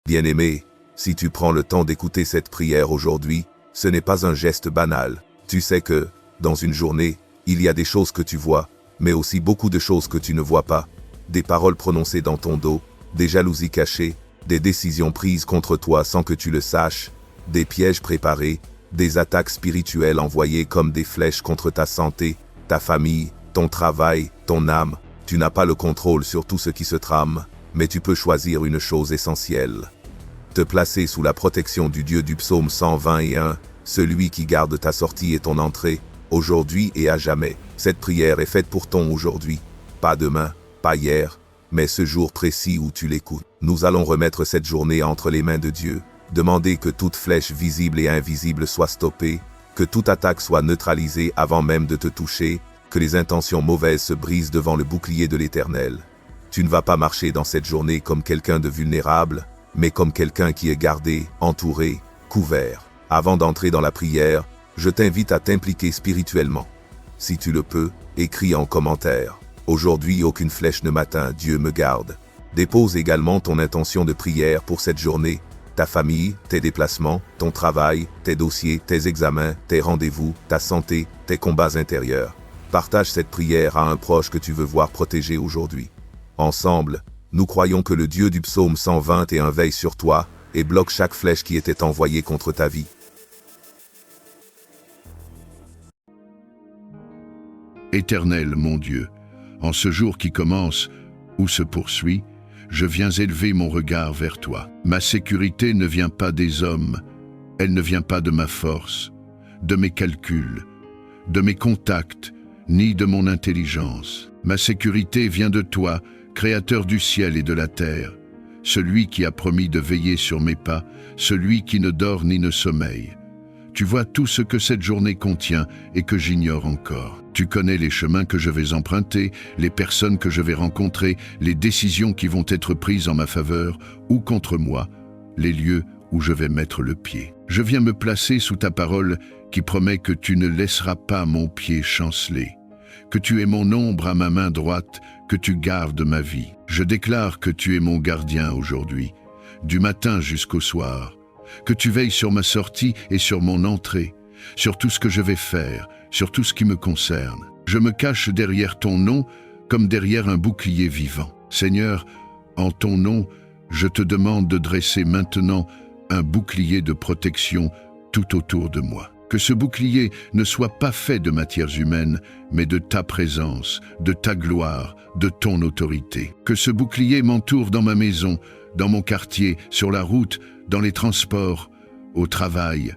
Bien-aimé, si tu prends le temps d'écouter cette prière aujourd'hui, ce n'est pas un geste banal. Tu sais que, dans une journée, il y a des choses que tu vois, mais aussi beaucoup de choses que tu ne vois pas. Des paroles prononcées dans ton dos, des jalousies cachées, des décisions prises contre toi sans que tu le saches, des pièges préparés, des attaques spirituelles envoyées comme des flèches contre ta santé, ta famille, ton travail, ton âme. Tu n'as pas le contrôle sur tout ce qui se trame, mais tu peux choisir une chose essentielle. Te placer sous la protection du Dieu du psaume 121, celui qui garde ta sortie et ton entrée, aujourd'hui et à jamais. Cette prière est faite pour ton aujourd'hui, pas demain, pas hier, mais ce jour précis où tu l'écoutes. Nous allons remettre cette journée entre les mains de Dieu, demander que toute flèche visible et invisible soit stoppée, que toute attaque soit neutralisée avant même de te toucher, que les intentions mauvaises se brisent devant le bouclier de l'Éternel. Tu ne vas pas marcher dans cette journée comme quelqu'un de vulnérable, mais comme quelqu'un qui est gardé, entouré, couvert. Avant d'entrer dans la prière, je t'invite à t'impliquer spirituellement. Si tu le peux, écris en commentaire. Aujourd'hui, aucune flèche ne m'atteint, Dieu me garde. Dépose également ton intention de prière pour cette journée, ta famille, tes déplacements, ton travail, tes dossiers, tes examens, tes rendez-vous, ta santé, tes combats intérieurs. Partage cette prière à un proche que tu veux voir protégé aujourd'hui. Ensemble, nous croyons que le Dieu du psaume 121 veille sur toi et bloque chaque flèche qui était envoyée contre ta vie. Éternel, mon Dieu, en ce jour qui commence ou se poursuit, je viens élever mon regard vers toi. Ma sécurité ne vient pas des hommes, elle ne vient pas de ma force, de mes calculs, de mes contacts, ni de mon intelligence. Ma sécurité vient de toi, Créateur du ciel et de la terre, celui qui a promis de veiller sur mes pas, celui qui ne dort ni ne sommeille. Tu vois tout ce que cette journée contient et que j'ignore encore. Tu connais les chemins que je vais emprunter, les personnes que je vais rencontrer, les décisions qui vont être prises en ma faveur ou contre moi, les lieux où je vais mettre le pied. Je viens me placer sous ta parole qui promet que tu ne laisseras pas mon pied chanceler, que tu es mon ombre à ma main droite, que tu gardes ma vie. Je déclare que tu es mon gardien aujourd'hui, du matin jusqu'au soir, que tu veilles sur ma sortie et sur mon entrée, sur tout ce que je vais faire, sur tout ce qui me concerne. Je me cache derrière ton nom comme derrière un bouclier vivant. Seigneur, en ton nom, je te demande de dresser maintenant un bouclier de protection tout autour de moi. Que ce bouclier ne soit pas fait de matières humaines, mais de ta présence, de ta gloire, de ton autorité. Que ce bouclier m'entoure dans ma maison, dans mon quartier, sur la route, dans les transports, au travail,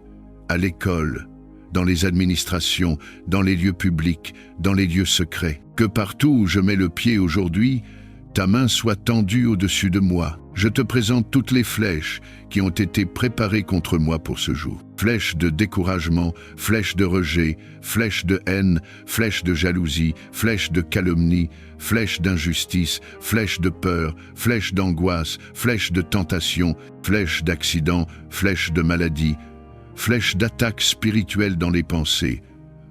à l'école, dans les administrations, dans les lieux publics, dans les lieux secrets. Que partout où je mets le pied aujourd'hui, ta main soit tendue au-dessus de moi. Je te présente toutes les flèches qui ont été préparées contre moi pour ce jour. Flèches de découragement, flèches de rejet, flèches de haine, flèches de jalousie, flèches de calomnie, flèches d'injustice, flèches de peur, flèches d'angoisse, flèches de tentation, flèches d'accident, flèches de maladie, flèches d'attaque spirituelle dans les pensées,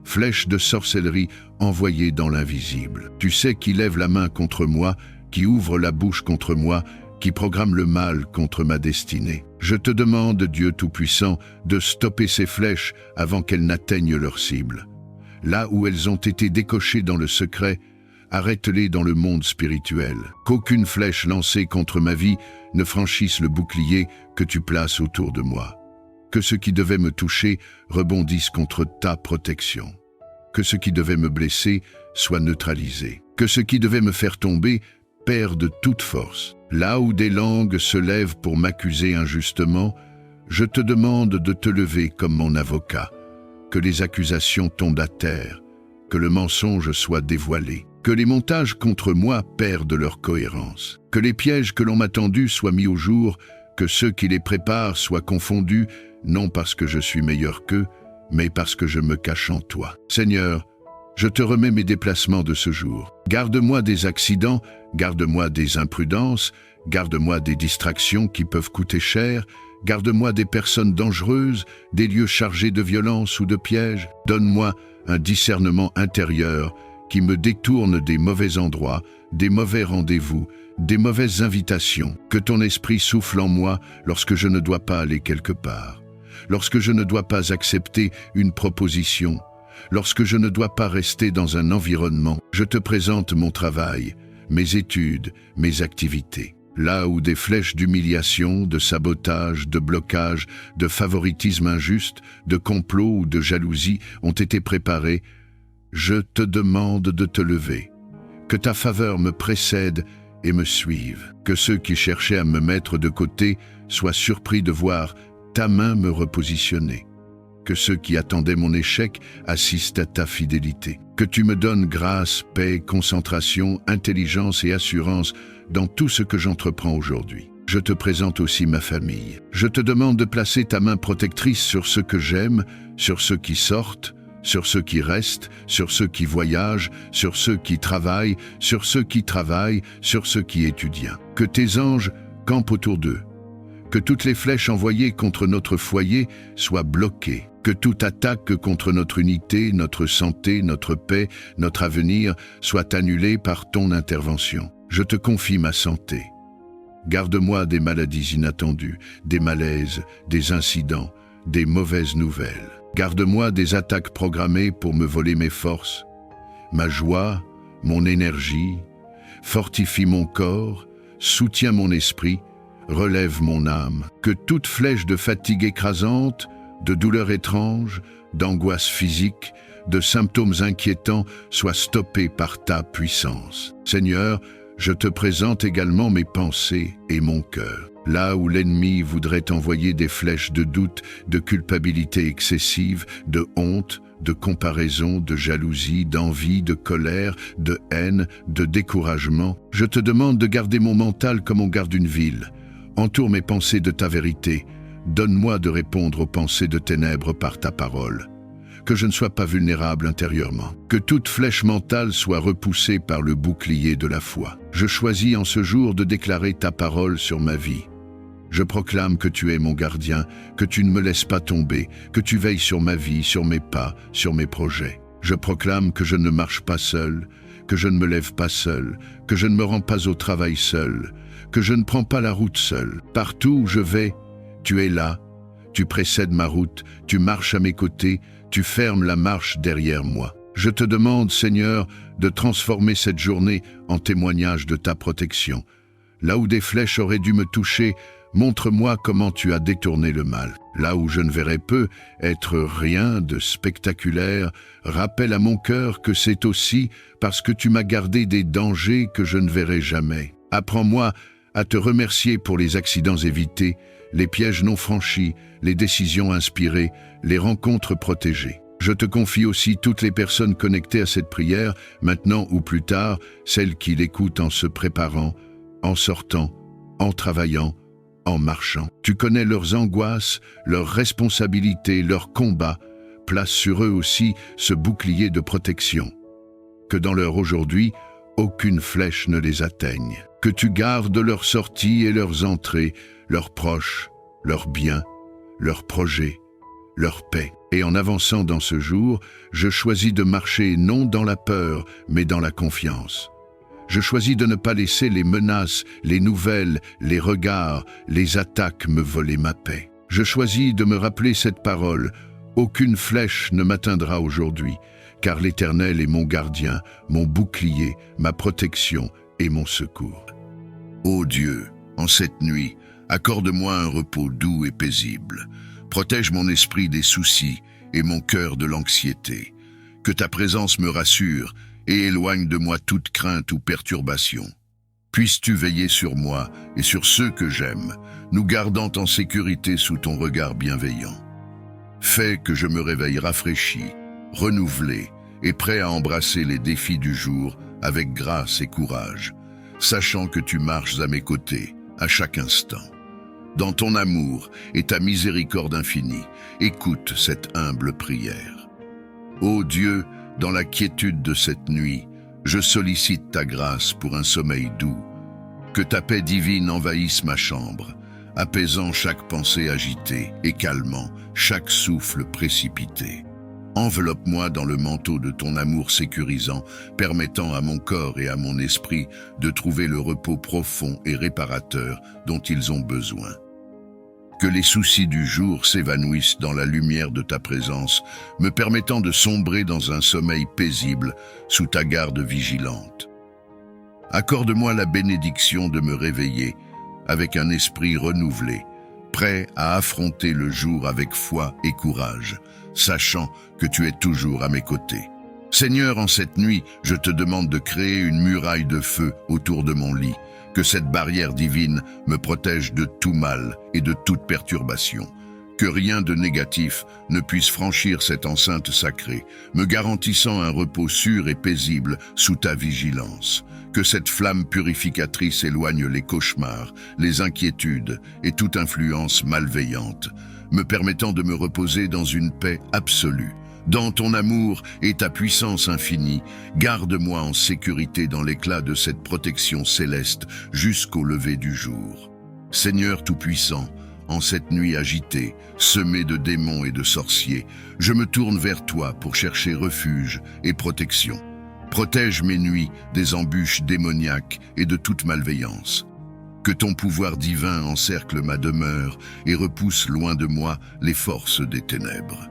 flèches de sorcellerie envoyées dans l'invisible. Tu sais qui lève la main contre moi, qui ouvre la bouche contre moi, qui programme le mal contre ma destinée. Je te demande, Dieu Tout-Puissant, de stopper ces flèches avant qu'elles n'atteignent leur cible. Là où elles ont été décochées dans le secret, arrête-les dans le monde spirituel. Qu'aucune flèche lancée contre ma vie ne franchisse le bouclier que tu places autour de moi. Que ce qui devait me toucher rebondisse contre ta protection. Que ce qui devait me blesser soit neutralisé. Que ce qui devait me faire tomber perde toute force. Là où des langues se lèvent pour m'accuser injustement, je te demande de te lever comme mon avocat. Que les accusations tombent à terre, que le mensonge soit dévoilé, que les montages contre moi perdent leur cohérence, que les pièges que l'on m'a tendus soient mis au jour, que ceux qui les préparent soient confondus, non parce que je suis meilleur qu'eux, mais parce que je me cache en toi. Seigneur, je te remets mes déplacements de ce jour. Garde-moi des accidents, garde-moi des imprudences, garde-moi des distractions qui peuvent coûter cher, garde-moi des personnes dangereuses, des lieux chargés de violence ou de pièges. Donne-moi un discernement intérieur qui me détourne des mauvais endroits, des mauvais rendez-vous, des mauvaises invitations, que ton esprit souffle en moi lorsque je ne dois pas aller quelque part, lorsque je ne dois pas accepter une proposition, lorsque je ne dois pas rester dans un environnement. Je te présente mon travail, mes études, mes activités. Là où des flèches d'humiliation, de sabotage, de blocage, de favoritisme injuste, de complot ou de jalousie ont été préparées, je te demande de te lever, que ta faveur me précède et me suive, que ceux qui cherchaient à me mettre de côté soient surpris de voir ta main me repositionner, que ceux qui attendaient mon échec assistent à ta fidélité, que tu me donnes grâce, paix, concentration, intelligence et assurance dans tout ce que j'entreprends aujourd'hui. Je te présente aussi ma famille. Je te demande de placer ta main protectrice sur ceux que j'aime, sur ceux qui sortent, sur ceux qui restent, sur ceux qui voyagent, sur ceux qui travaillent, sur ceux qui travaillent, sur ceux qui étudient. Que tes anges campent autour d'eux. Que toutes les flèches envoyées contre notre foyer soient bloquées. Que toute attaque contre notre unité, notre santé, notre paix, notre avenir soit annulée par ton intervention. Je te confie ma santé. Garde-moi des maladies inattendues, des malaises, des incidents, des mauvaises nouvelles. Garde-moi des attaques programmées pour me voler mes forces, ma joie, mon énergie. Fortifie mon corps, soutiens mon esprit, relève mon âme. Que toute flèche de fatigue écrasante, de douleur étrange, d'angoisse physique, de symptômes inquiétants soit stoppée par ta puissance. Seigneur, je te présente également mes pensées et mon cœur. Là où l'ennemi voudrait envoyer des flèches de doute, de culpabilité excessive, de honte, de comparaison, de jalousie, d'envie, de colère, de haine, de découragement, je te demande de garder mon mental comme on garde une ville. Entoure mes pensées de ta vérité. Donne-moi de répondre aux pensées de ténèbres par ta parole. Que je ne sois pas vulnérable intérieurement. Que toute flèche mentale soit repoussée par le bouclier de la foi. Je choisis en ce jour de déclarer ta parole sur ma vie. Je proclame que tu es mon gardien, que tu ne me laisses pas tomber, que tu veilles sur ma vie, sur mes pas, sur mes projets. Je proclame que je ne marche pas seul, que je ne me lève pas seul, que je ne me rends pas au travail seul, que je ne prends pas la route seul. Partout où je vais, tu es là, tu précèdes ma route, tu marches à mes côtés, tu fermes la marche derrière moi. Je te demande, Seigneur, de transformer cette journée en témoignage de ta protection. Là où des flèches auraient dû me toucher, montre-moi comment tu as détourné le mal. Là où je ne verrai peu être rien de spectaculaire, rappelle à mon cœur que c'est aussi parce que tu m'as gardé des dangers que je ne verrai jamais. Apprends-moi à te remercier pour les accidents évités, les pièges non franchis, les décisions inspirées, les rencontres protégées. Je te confie aussi toutes les personnes connectées à cette prière, maintenant ou plus tard, celles qui l'écoutent en se préparant, en sortant, en travaillant, en marchant. Tu connais leurs angoisses, leurs responsabilités, leurs combats. Place sur eux aussi ce bouclier de protection. Que dans leur aujourd'hui, aucune flèche ne les atteigne. Que tu gardes leurs sorties et leurs entrées, leurs proches, leurs biens, leurs projets, leur paix. Et en avançant dans ce jour, je choisis de marcher non dans la peur, mais dans la confiance. Je choisis de ne pas laisser les menaces, les nouvelles, les regards, les attaques me voler ma paix. Je choisis de me rappeler cette parole. Aucune flèche ne m'atteindra aujourd'hui, car l'Éternel est mon gardien, mon bouclier, ma protection et mon secours. Ô Dieu, en cette nuit, accorde-moi un repos doux et paisible. Protège mon esprit des soucis et mon cœur de l'anxiété. Que ta présence me rassure et éloigne de moi toute crainte ou perturbation. Puisses-tu veiller sur moi et sur ceux que j'aime, nous gardant en sécurité sous ton regard bienveillant. Fais que je me réveille rafraîchi, renouvelé et prêt à embrasser les défis du jour avec grâce et courage, sachant que tu marches à mes côtés à chaque instant. Dans ton amour et ta miséricorde infinie, écoute cette humble prière. Ô Dieu, dans la quiétude de cette nuit, je sollicite ta grâce pour un sommeil doux. Que ta paix divine envahisse ma chambre, apaisant chaque pensée agitée et calmant chaque souffle précipité. Enveloppe-moi dans le manteau de ton amour sécurisant, permettant à mon corps et à mon esprit de trouver le repos profond et réparateur dont ils ont besoin. Que les soucis du jour s'évanouissent dans la lumière de ta présence, me permettant de sombrer dans un sommeil paisible sous ta garde vigilante. Accorde-moi la bénédiction de me réveiller avec un esprit renouvelé, prêt à affronter le jour avec foi et courage, sachant que tu es toujours à mes côtés. Seigneur, en cette nuit, je te demande de créer une muraille de feu autour de mon lit, que cette barrière divine me protège de tout mal et de toute perturbation, que rien de négatif ne puisse franchir cette enceinte sacrée, me garantissant un repos sûr et paisible sous ta vigilance. Que cette flamme purificatrice éloigne les cauchemars, les inquiétudes et toute influence malveillante, me permettant de me reposer dans une paix absolue. Dans ton amour et ta puissance infinie, garde-moi en sécurité dans l'éclat de cette protection céleste jusqu'au lever du jour. Seigneur Tout-Puissant, en cette nuit agitée, semée de démons et de sorciers, je me tourne vers toi pour chercher refuge et protection. Protège mes nuits des embûches démoniaques et de toute malveillance. Que ton pouvoir divin encercle ma demeure et repousse loin de moi les forces des ténèbres.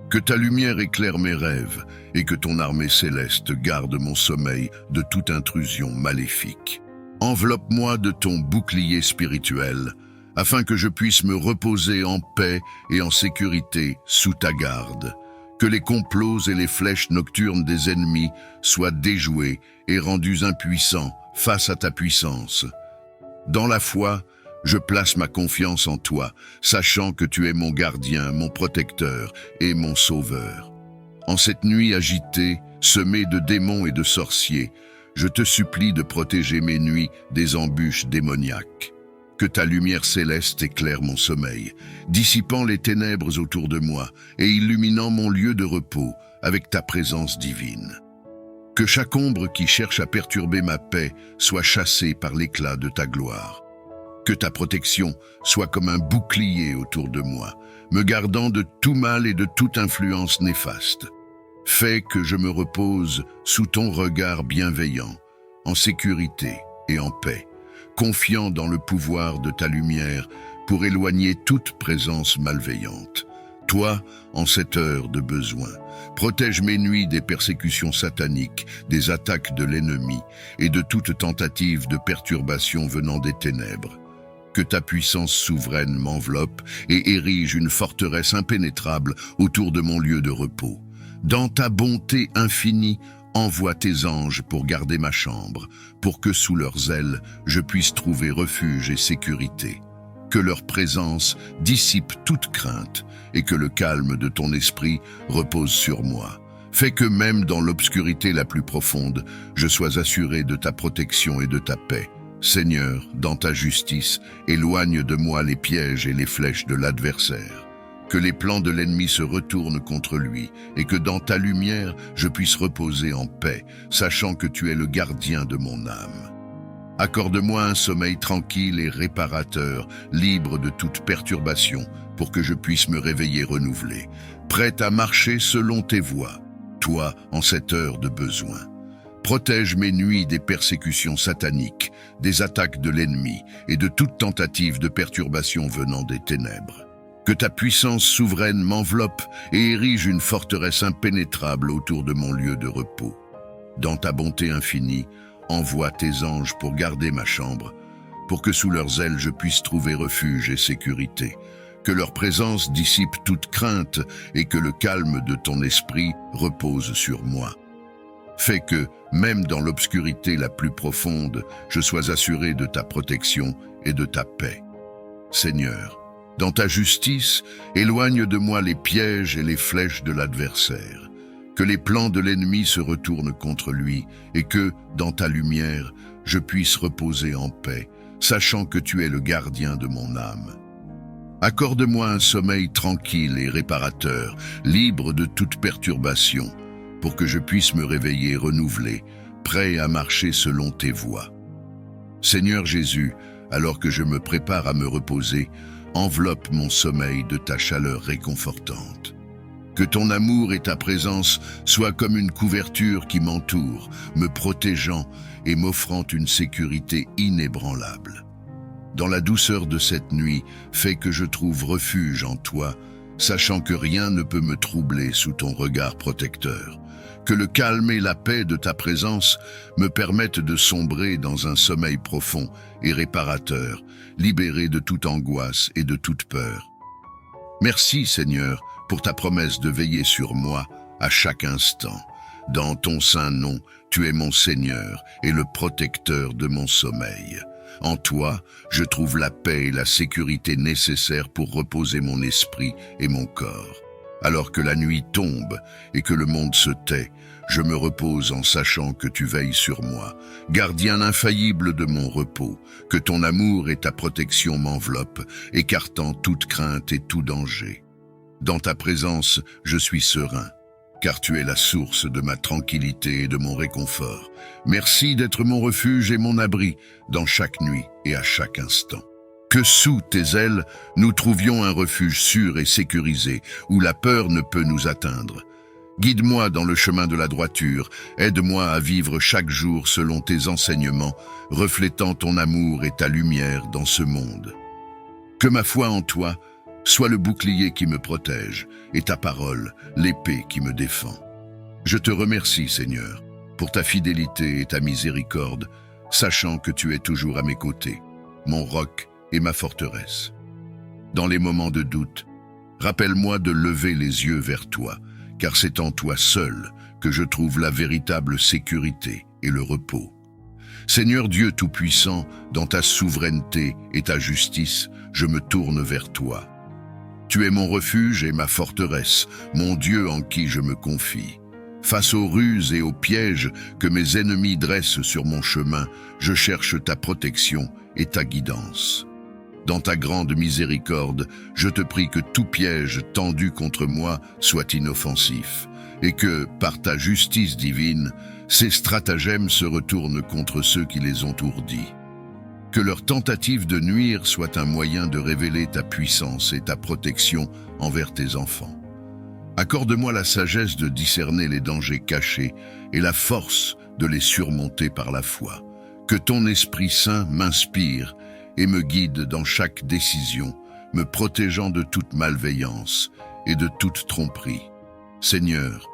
Que ta lumière éclaire mes rêves et que ton armée céleste garde mon sommeil de toute intrusion maléfique. Enveloppe-moi de ton bouclier spirituel, afin que je puisse me reposer en paix et en sécurité sous ta garde. Que les complots et les flèches nocturnes des ennemis soient déjoués et rendus impuissants face à ta puissance. Dans la foi, je place ma confiance en toi, sachant que tu es mon gardien, mon protecteur et mon sauveur. En cette nuit agitée, semée de démons et de sorciers, je te supplie de protéger mes nuits des embûches démoniaques. Que ta lumière céleste éclaire mon sommeil, dissipant les ténèbres autour de moi et illuminant mon lieu de repos avec ta présence divine. Que chaque ombre qui cherche à perturber ma paix soit chassée par l'éclat de ta gloire. Que ta protection soit comme un bouclier autour de moi, me gardant de tout mal et de toute influence néfaste. Fais que je me repose sous ton regard bienveillant, en sécurité et en paix, confiant dans le pouvoir de ta lumière pour éloigner toute présence malveillante. Toi, en cette heure de besoin, protège mes nuits des persécutions sataniques, des attaques de l'ennemi et de toute tentative de perturbation venant des ténèbres. Que ta puissance souveraine m'enveloppe et érige une forteresse impénétrable autour de mon lieu de repos. Dans ta bonté infinie, envoie tes anges pour garder ma chambre, pour que sous leurs ailes, je puisse trouver refuge et sécurité. Que leur présence dissipe toute crainte et que le calme de ton esprit repose sur moi. Fais que même dans l'obscurité la plus profonde, je sois assuré de ta protection et de ta paix. Seigneur, dans ta justice, éloigne de moi les pièges et les flèches de l'adversaire. Que les plans de l'ennemi se retournent contre lui et que dans ta lumière, je puisse reposer en paix, sachant que tu es le gardien de mon âme. Accorde-moi un sommeil tranquille et réparateur, libre de toute perturbation, pour que je puisse me réveiller renouvelé, prêt à marcher selon tes voies, toi en cette heure de besoin. Protège mes nuits des persécutions sataniques, des attaques de l'ennemi et de toute tentative de perturbation venant des ténèbres. Que ta puissance souveraine m'enveloppe et érige une forteresse impénétrable autour de mon lieu de repos. Dans ta bonté infinie, envoie tes anges pour garder ma chambre, pour que sous leurs ailes je puisse trouver refuge et sécurité. Que leur présence dissipe toute crainte et que le calme de ton esprit repose sur moi. Fais que, même dans l'obscurité la plus profonde, je sois assuré de ta protection et de ta paix. Seigneur, dans ta justice, éloigne de moi les pièges et les flèches de l'adversaire. Que les plans de l'ennemi se retournent contre lui et que, dans ta lumière, je puisse reposer en paix, sachant que tu es le gardien de mon âme. Accorde-moi un sommeil tranquille et réparateur, libre de toute perturbation, pour que je puisse me réveiller renouvelé, prêt à marcher selon tes voies. Seigneur Jésus, alors que je me prépare à me reposer, enveloppe mon sommeil de ta chaleur réconfortante. Que ton amour et ta présence soient comme une couverture qui m'entoure, me protégeant et m'offrant une sécurité inébranlable. Dans la douceur de cette nuit, fais que je trouve refuge en toi, sachant que rien ne peut me troubler sous ton regard protecteur. Que le calme et la paix de ta présence me permettent de sombrer dans un sommeil profond et réparateur, libéré de toute angoisse et de toute peur. Merci, Seigneur, pour ta promesse de veiller sur moi à chaque instant. Dans ton saint nom, tu es mon Seigneur et le protecteur de mon sommeil. En toi, je trouve la paix et la sécurité nécessaires pour reposer mon esprit et mon corps. Alors que la nuit tombe et que le monde se tait, je me repose en sachant que tu veilles sur moi, gardien infaillible de mon repos, que ton amour et ta protection m'enveloppent, écartant toute crainte et tout danger. Dans ta présence, je suis serein, car tu es la source de ma tranquillité et de mon réconfort. Merci d'être mon refuge et mon abri dans chaque nuit et à chaque instant. Que sous tes ailes, nous trouvions un refuge sûr et sécurisé, où la peur ne peut nous atteindre. Guide-moi dans le chemin de la droiture, aide-moi à vivre chaque jour selon tes enseignements, reflétant ton amour et ta lumière dans ce monde. Que ma foi en toi soit le bouclier qui me protège, et ta parole, l'épée qui me défend. Je te remercie, Seigneur, pour ta fidélité et ta miséricorde, sachant que tu es toujours à mes côtés, mon roc et ma forteresse. Dans les moments de doute, rappelle-moi de lever les yeux vers toi, car c'est en toi seul que je trouve la véritable sécurité et le repos. Seigneur Dieu Tout-Puissant, dans ta souveraineté et ta justice, je me tourne vers toi. Tu es mon refuge et ma forteresse, mon Dieu en qui je me confie. Face aux ruses et aux pièges que mes ennemis dressent sur mon chemin, je cherche ta protection et ta guidance. Dans ta grande miséricorde, je te prie que tout piège tendu contre moi soit inoffensif, et que, par ta justice divine, ces stratagèmes se retournent contre ceux qui les ont ourdis. Que leur tentative de nuire soit un moyen de révéler ta puissance et ta protection envers tes enfants. Accorde-moi la sagesse de discerner les dangers cachés et la force de les surmonter par la foi. Que ton Esprit Saint m'inspire et me guide dans chaque décision, me protégeant de toute malveillance et de toute tromperie. Seigneur,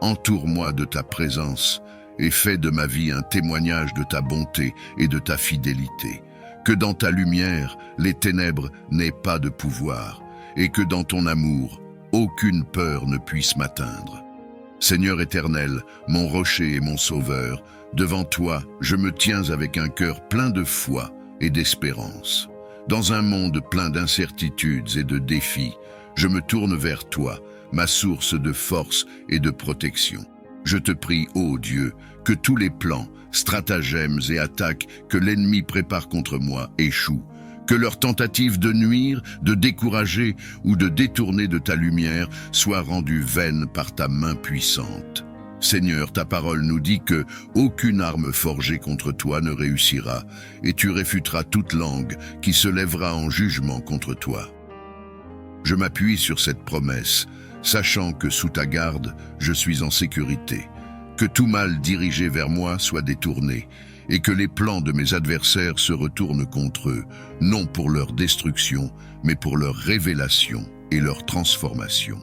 entoure-moi de ta présence et fais de ma vie un témoignage de ta bonté et de ta fidélité. Que dans ta lumière, les ténèbres n'aient pas de pouvoir, et que dans ton amour, aucune peur ne puisse m'atteindre. Seigneur éternel, mon rocher et mon sauveur, devant toi, je me tiens avec un cœur plein de foi et d'espérance. Dans un monde plein d'incertitudes et de défis, je me tourne vers toi, ma source de force et de protection. Je te prie, ô Dieu, que tous les plans, stratagèmes et attaques que l'ennemi prépare contre moi échouent, que leurs tentatives de nuire, de décourager ou de détourner de ta lumière soient rendues vaines par ta main puissante. Seigneur, ta parole nous dit que aucune arme forgée contre toi ne réussira, et tu réfuteras toute langue qui se lèvera en jugement contre toi. Je m'appuie sur cette promesse, sachant que sous ta garde, je suis en sécurité, que tout mal dirigé vers moi soit détourné, et que les plans de mes adversaires se retournent contre eux, non pour leur destruction, mais pour leur révélation et leur transformation.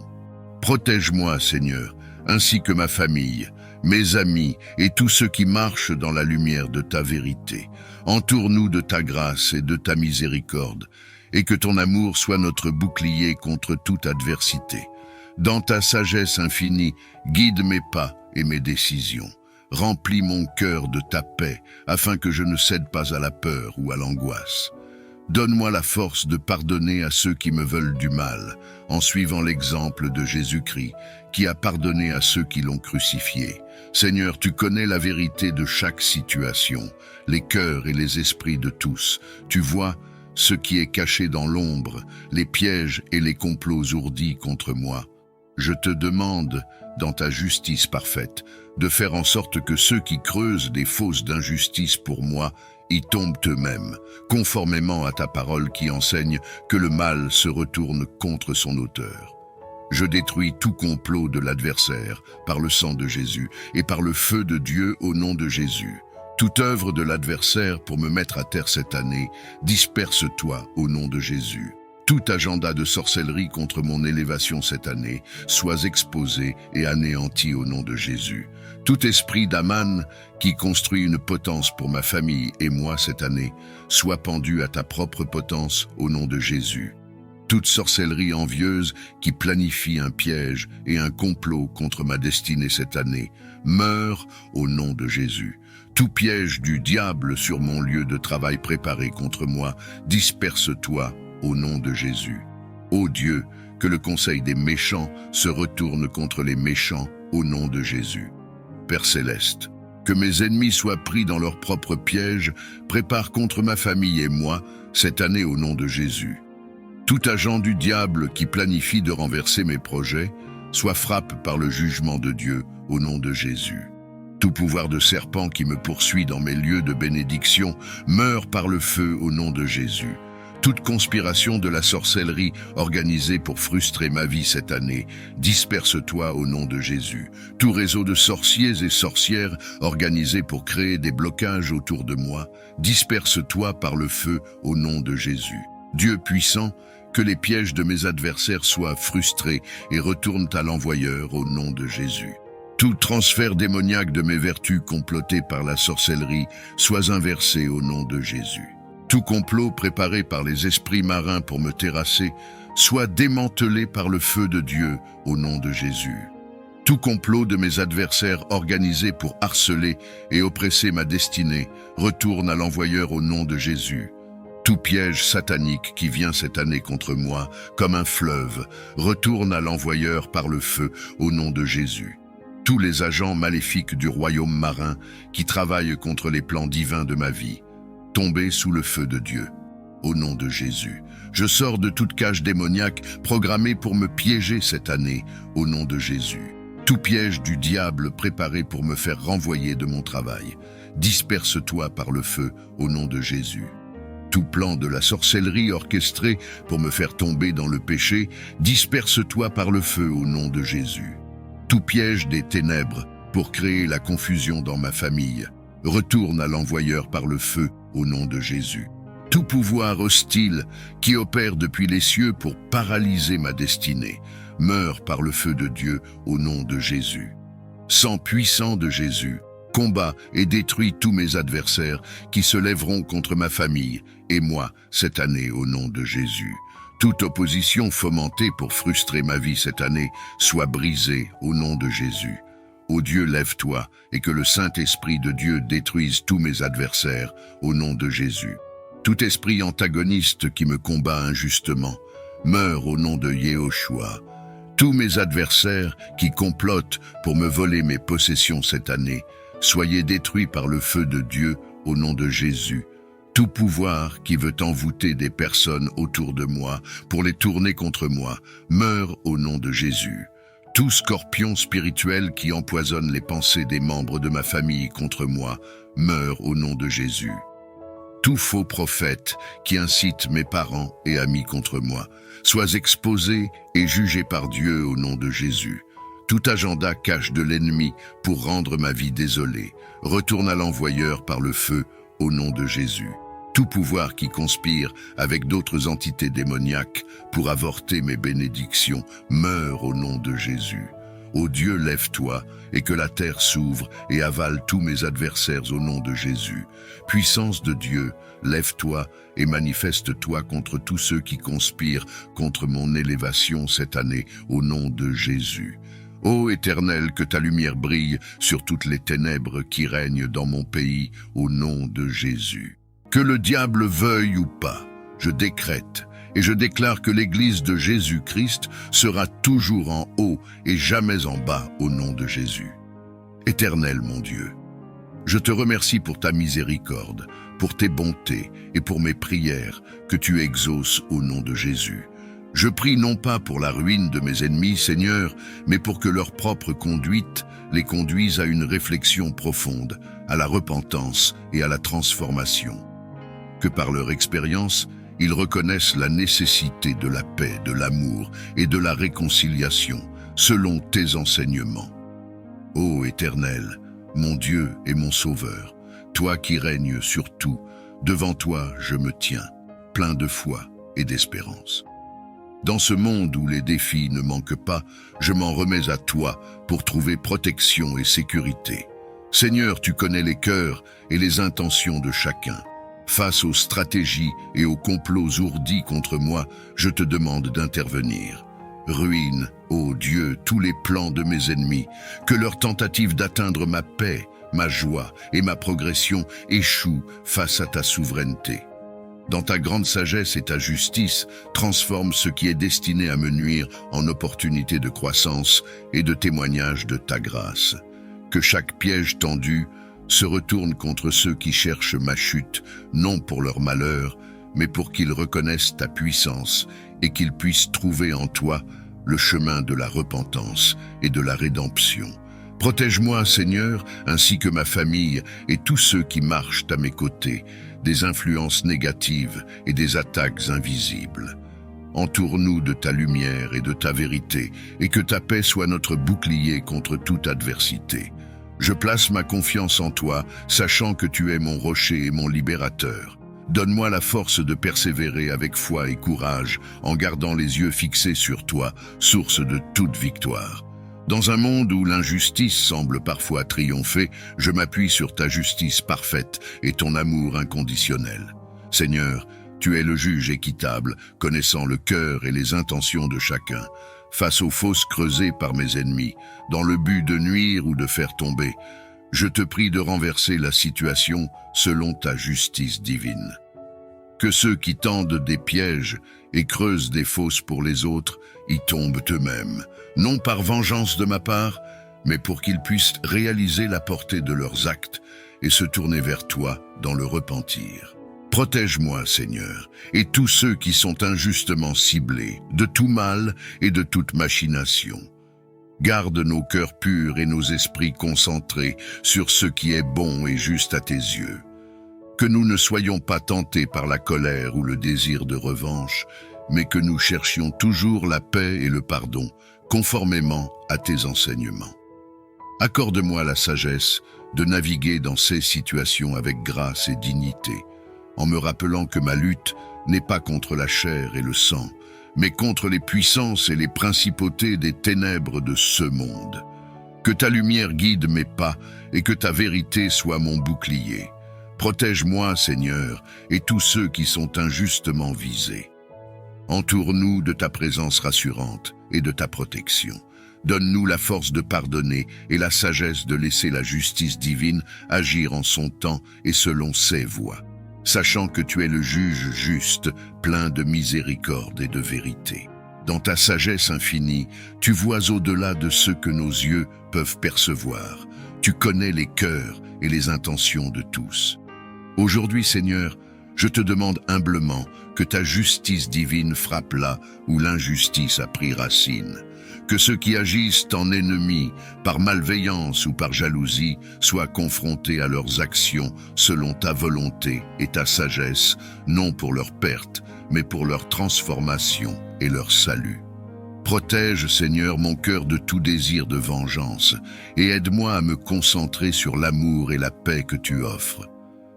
Protège-moi, Seigneur, ainsi que ma famille, mes amis et tous ceux qui marchent dans la lumière de ta vérité. Entoure-nous de ta grâce et de ta miséricorde, et que ton amour soit notre bouclier contre toute adversité. Dans ta sagesse infinie, guide mes pas et mes décisions. Remplis mon cœur de ta paix, afin que je ne cède pas à la peur ou à l'angoisse. Donne-moi la force de pardonner à ceux qui me veulent du mal, en suivant l'exemple de Jésus-Christ, qui a pardonné à ceux qui l'ont crucifié. Seigneur, tu connais la vérité de chaque situation, les cœurs et les esprits de tous. Tu vois ce qui est caché dans l'ombre, les pièges et les complots ourdis contre moi. Je te demande, dans ta justice parfaite, de faire en sorte que ceux qui creusent des fosses d'injustice pour moi y tombent eux-mêmes, conformément à ta parole qui enseigne que le mal se retourne contre son auteur. Je détruis tout complot de l'adversaire par le sang de Jésus et par le feu de Dieu au nom de Jésus. Toute œuvre de l'adversaire pour me mettre à terre cette année, disperse-toi au nom de Jésus. Tout agenda de sorcellerie contre mon élévation cette année, sois exposé et anéanti au nom de Jésus. Tout esprit d'Aman qui construit une potence pour ma famille et moi cette année, soit pendu à ta propre potence au nom de Jésus. Toute sorcellerie envieuse qui planifie un piège et un complot contre ma destinée cette année, meurt au nom de Jésus. Tout piège du diable sur mon lieu de travail préparé contre moi, disperse-toi au nom de Jésus. Ô Dieu, que le conseil des méchants se retourne contre les méchants au nom de Jésus. Père céleste, que mes ennemis soient pris dans leur propre piège, prépare contre ma famille et moi cette année au nom de Jésus. Tout agent du diable qui planifie de renverser mes projets, soit frappé par le jugement de Dieu au nom de Jésus. Tout pouvoir de serpent qui me poursuit dans mes lieux de bénédiction meurt par le feu au nom de Jésus. Toute conspiration de la sorcellerie organisée pour frustrer ma vie cette année, disperse-toi au nom de Jésus. Tout réseau de sorciers et sorcières organisé pour créer des blocages autour de moi, disperse-toi par le feu au nom de Jésus. Dieu puissant, que les pièges de mes adversaires soient frustrés et retournent à l'envoyeur au nom de Jésus. Tout transfert démoniaque de mes vertus complotées par la sorcellerie soit inversé au nom de Jésus. Tout complot préparé par les esprits marins pour me terrasser soit démantelé par le feu de Dieu au nom de Jésus. Tout complot de mes adversaires organisé pour harceler et oppresser ma destinée retourne à l'envoyeur au nom de Jésus. Tout piège satanique qui vient cette année contre moi, comme un fleuve, retourne à l'envoyeur par le feu au nom de Jésus. Tous les agents maléfiques du royaume marin qui travaillent contre les plans divins de ma vie, tombez sous le feu de Dieu. Au nom de Jésus, je sors de toute cage démoniaque programmée pour me piéger cette année, au nom de Jésus. Tout piège du diable préparé pour me faire renvoyer de mon travail, disperse-toi par le feu, au nom de Jésus. Tout plan de la sorcellerie orchestré pour me faire tomber dans le péché, disperse-toi par le feu au nom de Jésus. Tout piège des ténèbres pour créer la confusion dans ma famille, retourne à l'envoyeur par le feu au nom de Jésus. Tout pouvoir hostile qui opère depuis les cieux pour paralyser ma destinée, meurt par le feu de Dieu au nom de Jésus. Sang puissant de Jésus, combat et détruis tous mes adversaires qui se lèveront contre ma famille et moi cette année au nom de Jésus. Toute opposition fomentée pour frustrer ma vie cette année soit brisée au nom de Jésus. Ô Dieu, lève-toi et que le Saint-Esprit de Dieu détruise tous mes adversaires au nom de Jésus. Tout esprit antagoniste qui me combat injustement meurt au nom de Yehoshua. Tous mes adversaires qui complotent pour me voler mes possessions cette année, soyez détruits par le feu de Dieu au nom de Jésus. Tout pouvoir qui veut envoûter des personnes autour de moi pour les tourner contre moi, meurt au nom de Jésus. Tout scorpion spirituel qui empoisonne les pensées des membres de ma famille contre moi, meurt au nom de Jésus. Tout faux prophète qui incite mes parents et amis contre moi, sois exposé et jugé par Dieu au nom de Jésus. Tout agenda cache de l'ennemi pour rendre ma vie désolée, retourne à l'envoyeur par le feu au nom de Jésus. Tout pouvoir qui conspire avec d'autres entités démoniaques pour avorter mes bénédictions meurt au nom de Jésus. Ô Dieu, lève-toi et que la terre s'ouvre et avale tous mes adversaires au nom de Jésus. Puissance de Dieu, lève-toi et manifeste-toi contre tous ceux qui conspirent contre mon élévation cette année au nom de Jésus. Ô Éternel, que ta lumière brille sur toutes les ténèbres qui règnent dans mon pays au nom de Jésus. Que le diable veuille ou pas, je décrète et je déclare que l'Église de Jésus-Christ sera toujours en haut et jamais en bas au nom de Jésus. Éternel mon Dieu, je te remercie pour ta miséricorde, pour tes bontés et pour mes prières que tu exauces au nom de Jésus. Je prie non pas pour la ruine de mes ennemis, Seigneur, mais pour que leur propre conduite les conduise à une réflexion profonde, à la repentance et à la transformation. Que par leur expérience, Ils reconnaissent la nécessité de la paix, de l'amour et de la réconciliation, selon tes enseignements. Ô Éternel, mon Dieu et mon Sauveur, toi qui règnes sur tout, devant toi je me tiens, plein de foi et d'espérance. Dans ce monde où les défis ne manquent pas, je m'en remets à toi pour trouver protection et sécurité. Seigneur, tu connais les cœurs et les intentions de chacun. Face aux stratégies et aux complots ourdis contre moi, je te demande d'intervenir. Ruine, ô Dieu, tous les plans de mes ennemis, que leurs tentatives d'atteindre ma paix, ma joie et ma progression échouent face à ta souveraineté. Dans ta grande sagesse et ta justice, transforme ce qui est destiné à me nuire en opportunité de croissance et de témoignage de ta grâce. Que chaque piège tendu se retourne contre ceux qui cherchent ma chute, non pour leur malheur, mais pour qu'ils reconnaissent ta puissance et qu'ils puissent trouver en toi le chemin de la repentance et de la rédemption. Protège-moi, Seigneur, ainsi que ma famille et tous ceux qui marchent à mes côtés, des influences négatives et des attaques invisibles. Entoure-nous de ta lumière et de ta vérité, et que ta paix soit notre bouclier contre toute adversité. Je place ma confiance en toi, sachant que tu es mon rocher et mon libérateur. Donne-moi la force de persévérer avec foi et courage, en gardant les yeux fixés sur toi, source de toute victoire. Dans un monde où l'injustice semble parfois triompher, je m'appuie sur ta justice parfaite et ton amour inconditionnel. Seigneur, tu es le juge équitable, connaissant le cœur et les intentions de chacun. Face aux fosses creusées par mes ennemis, dans le but de nuire ou de faire tomber, je te prie de renverser la situation selon ta justice divine. Que ceux qui tendent des pièges et creusent des fosses pour les autres y tombent eux-mêmes, non par vengeance de ma part, mais pour qu'ils puissent réaliser la portée de leurs actes et se tourner vers toi dans le repentir. Protège-moi, Seigneur, et tous ceux qui sont injustement ciblés, de tout mal et de toute machination. Garde nos cœurs purs et nos esprits concentrés sur ce qui est bon et juste à tes yeux. Que nous ne soyons pas tentés par la colère ou le désir de revanche, mais que nous cherchions toujours la paix et le pardon, conformément à tes enseignements. Accorde-moi la sagesse de naviguer dans ces situations avec grâce et dignité, en me rappelant que ma lutte n'est pas contre la chair et le sang, mais contre les puissances et les principautés des ténèbres de ce monde. Que ta lumière guide mes pas et que ta vérité soit mon bouclier. Protège-moi, Seigneur, et tous ceux qui sont injustement visés. Entoure-nous de ta présence rassurante et de ta protection. Donne-nous la force de pardonner et la sagesse de laisser la justice divine agir en son temps et selon ses voies, sachant que tu es le juge juste, plein de miséricorde et de vérité. Dans ta sagesse infinie, tu vois au-delà de ce que nos yeux peuvent percevoir. Tu connais les cœurs et les intentions de tous. Aujourd'hui, Seigneur, je te demande humblement que ta justice divine frappe là où l'injustice a pris racine. Que ceux qui agissent en ennemis, par malveillance ou par jalousie, soient confrontés à leurs actions selon ta volonté et ta sagesse, non pour leur perte, mais pour leur transformation et leur salut. Protège, Seigneur, mon cœur de tout désir de vengeance, et aide-moi à me concentrer sur l'amour et la paix que tu offres.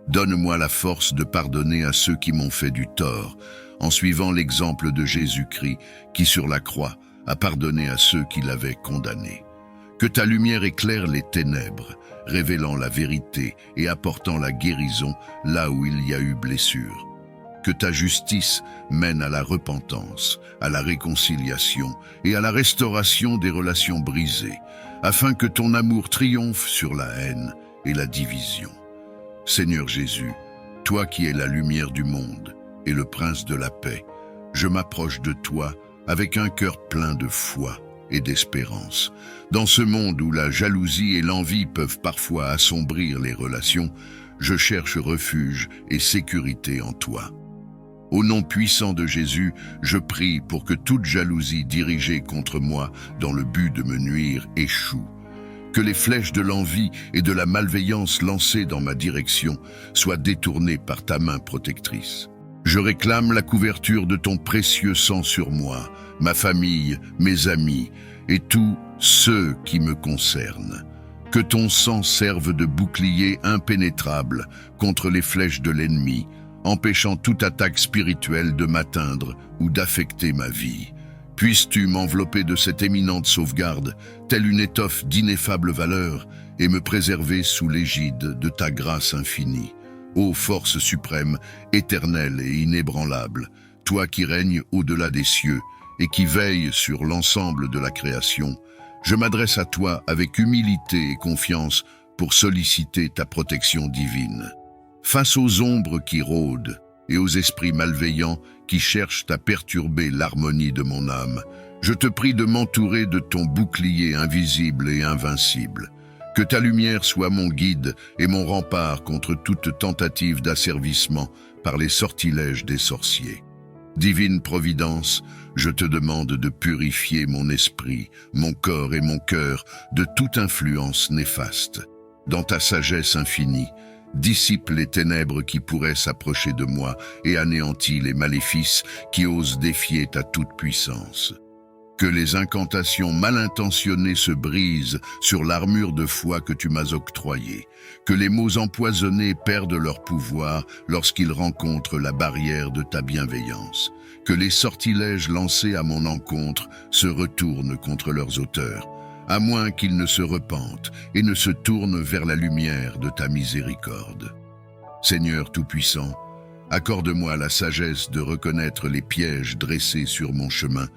Donne-moi la force de pardonner à ceux qui m'ont fait du tort, en suivant l'exemple de Jésus-Christ, qui sur la croix a pardonné à ceux qui l'avaient condamné. Que ta lumière éclaire les ténèbres, révélant la vérité et apportant la guérison là où il y a eu blessure. Que ta justice mène à la repentance, à la réconciliation et à la restauration des relations brisées, afin que ton amour triomphe sur la haine et la division. Seigneur Jésus, toi qui es la lumière du monde et le prince de la paix, je m'approche de toi avec un cœur plein de foi et d'espérance. Dans ce monde où la jalousie et l'envie peuvent parfois assombrir les relations, je cherche refuge et sécurité en toi. Au nom puissant de Jésus, je prie pour que toute jalousie dirigée contre moi dans le but de me nuire échoue. Que les flèches de l'envie et de la malveillance lancées dans ma direction soient détournées par ta main protectrice. Je réclame la couverture de ton précieux sang sur moi, ma famille, mes amis et tous ceux qui me concernent. Que ton sang serve de bouclier impénétrable contre les flèches de l'ennemi, empêchant toute attaque spirituelle de m'atteindre ou d'affecter ma vie. Puisses-tu m'envelopper de cette éminente sauvegarde, telle une étoffe d'ineffable valeur, et me préserver sous l'égide de ta grâce infinie. Ô force suprême, éternelle et inébranlable, toi qui règnes au-delà des cieux et qui veilles sur l'ensemble de la création, je m'adresse à toi avec humilité et confiance pour solliciter ta protection divine. Face aux ombres qui rôdent et aux esprits malveillants qui cherchent à perturber l'harmonie de mon âme, je te prie de m'entourer de ton bouclier invisible et invincible. Que ta lumière soit mon guide et mon rempart contre toute tentative d'asservissement par les sortilèges des sorciers. Divine Providence, je te demande de purifier mon esprit, mon corps et mon cœur de toute influence néfaste. Dans ta sagesse infinie, dissipe les ténèbres qui pourraient s'approcher de moi et anéantis les maléfices qui osent défier ta toute-puissance. Que les incantations mal intentionnées se brisent sur l'armure de foi que tu m'as octroyée. Que les mots empoisonnés perdent leur pouvoir lorsqu'ils rencontrent la barrière de ta bienveillance. Que les sortilèges lancés à mon encontre se retournent contre leurs auteurs, à moins qu'ils ne se repentent et ne se tournent vers la lumière de ta miséricorde. Seigneur Tout-Puissant, accorde-moi la sagesse de reconnaître les pièges dressés sur mon chemin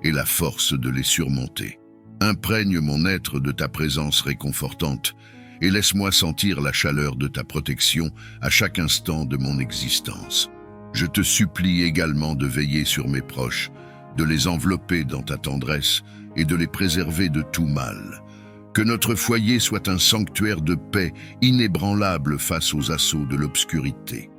et la force de les surmonter. Imprègne mon être de ta présence réconfortante et laisse-moi sentir la chaleur de ta protection à chaque instant de mon existence. Je te supplie également de veiller sur mes proches, de les envelopper dans ta tendresse et de les préserver de tout mal. Que notre foyer soit un sanctuaire de paix inébranlable face aux assauts de l'obscurité.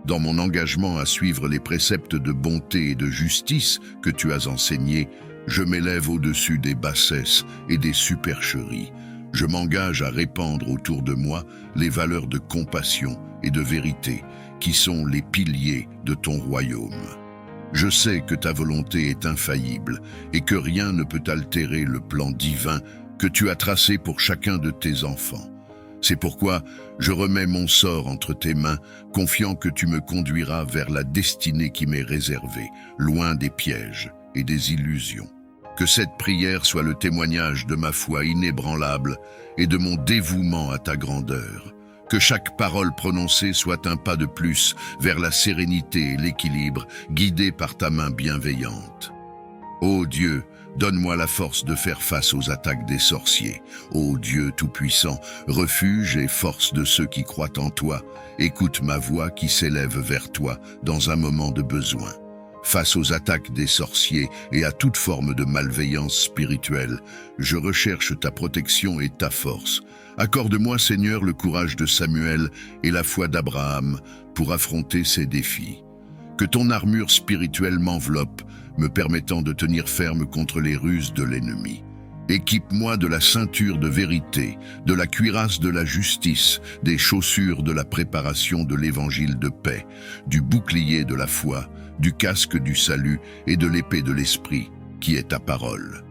Dans mon engagement à suivre les préceptes de bonté et de justice que tu as enseignés, je m'élève au-dessus des bassesses et des supercheries. Je m'engage à répandre autour de moi les valeurs de compassion et de vérité qui sont les piliers de ton royaume. Je sais que ta volonté est infaillible et que rien ne peut altérer le plan divin que tu as tracé pour chacun de tes enfants. C'est pourquoi je remets mon sort entre tes mains, confiant que tu me conduiras vers la destinée qui m'est réservée, loin des pièges et des illusions. Que cette prière soit le témoignage de ma foi inébranlable et de mon dévouement à ta grandeur. Que chaque parole prononcée soit un pas de plus vers la sérénité et l'équilibre, guidé par ta main bienveillante. Ô Dieu, donne-moi la force de faire face aux attaques des sorciers. Ô Dieu Tout-Puissant, refuge et force de ceux qui croient en toi, écoute ma voix qui s'élève vers toi dans un moment de besoin. Face aux attaques des sorciers et à toute forme de malveillance spirituelle, je recherche ta protection et ta force. Accorde-moi, Seigneur, le courage de Samuel et la foi d'Abraham pour affronter ces défis. Que ton armure spirituelle m'enveloppe, me permettant de tenir ferme contre les ruses de l'ennemi. Équipe-moi de la ceinture de vérité, de la cuirasse de la justice, des chaussures de la préparation de l'évangile de paix, du bouclier de la foi, du casque du salut et de l'épée de l'esprit, qui est ta parole.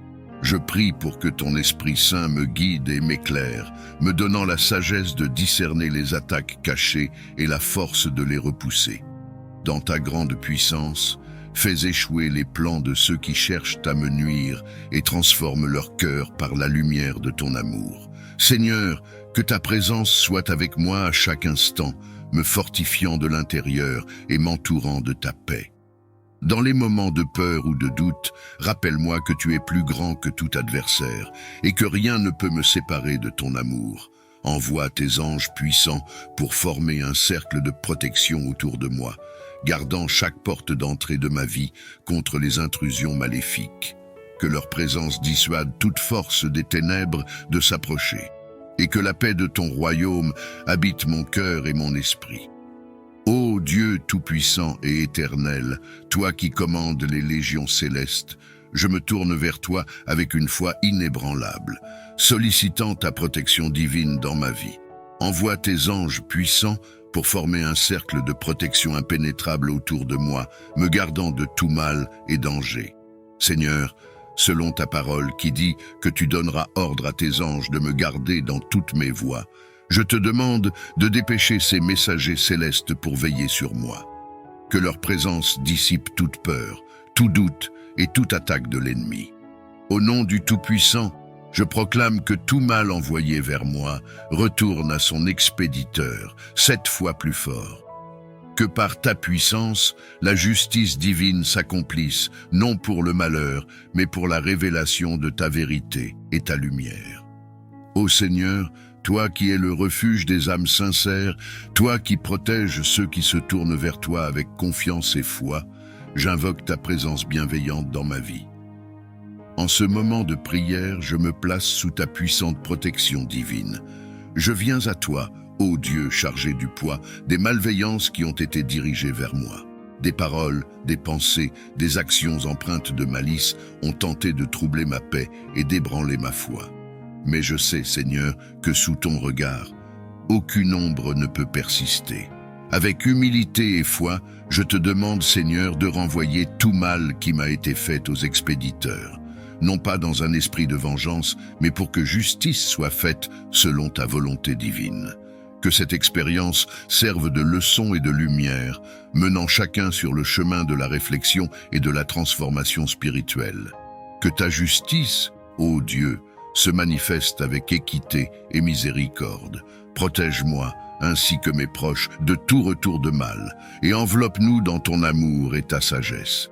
Je prie pour que ton Esprit Saint me guide et m'éclaire, me donnant la sagesse de discerner les attaques cachées et la force de les repousser. Dans ta grande puissance, fais échouer les plans de ceux qui cherchent à me nuire et transforme leur cœur par la lumière de ton amour. Seigneur, que ta présence soit avec moi à chaque instant, me fortifiant de l'intérieur et m'entourant de ta paix. Dans les moments de peur ou de doute, rappelle-moi que tu es plus grand que tout adversaire et que rien ne peut me séparer de ton amour. Envoie tes anges puissants pour former un cercle de protection autour de moi, gardant chaque porte d'entrée de ma vie contre les intrusions maléfiques. Que leur présence dissuade toute force des ténèbres de s'approcher, et que la paix de ton royaume habite mon cœur et mon esprit. Ô Dieu tout-puissant et éternel, toi qui commandes les légions célestes, je me tourne vers toi avec une foi inébranlable, sollicitant ta protection divine dans ma vie. Envoie tes anges puissants pour former un cercle de protection impénétrable autour de moi, me gardant de tout mal et danger. Seigneur, selon ta parole qui dit que tu donneras ordre à tes anges de me garder dans toutes mes voies, je te demande de dépêcher ces messagers célestes pour veiller sur moi. Que leur présence dissipe toute peur, tout doute et toute attaque de l'ennemi. Au nom du Tout-Puissant, je proclame que tout mal envoyé vers moi retourne à son expéditeur, 7 fois plus fort. Que par ta puissance, la justice divine s'accomplisse, non pour le malheur, mais pour la révélation de ta vérité et ta lumière. Ô Seigneur, toi qui es le refuge des âmes sincères, toi qui protèges ceux qui se tournent vers toi avec confiance et foi, j'invoque ta présence bienveillante dans ma vie. En ce moment de prière, je me place sous ta puissante protection divine. Je viens à toi, ô Dieu chargé du poids des malveillances qui ont été dirigées vers moi. Des paroles, des pensées, des actions empreintes de malice ont tenté de troubler ma paix et d'ébranler ma foi. Mais je sais, Seigneur, que sous ton regard, aucune ombre ne peut persister. Avec humilité et foi, je te demande, Seigneur, de renvoyer tout mal qui m'a été fait aux expéditeurs. Non pas dans un esprit de vengeance, mais pour que justice soit faite selon ta volonté divine. Que cette expérience serve de leçon et de lumière, menant chacun sur le chemin de la réflexion et de la transformation spirituelle. Que ta justice, ô Dieu, se manifeste avec équité et miséricorde. Protège-moi, ainsi que mes proches, de tout retour de mal, et enveloppe-nous dans ton amour et ta sagesse.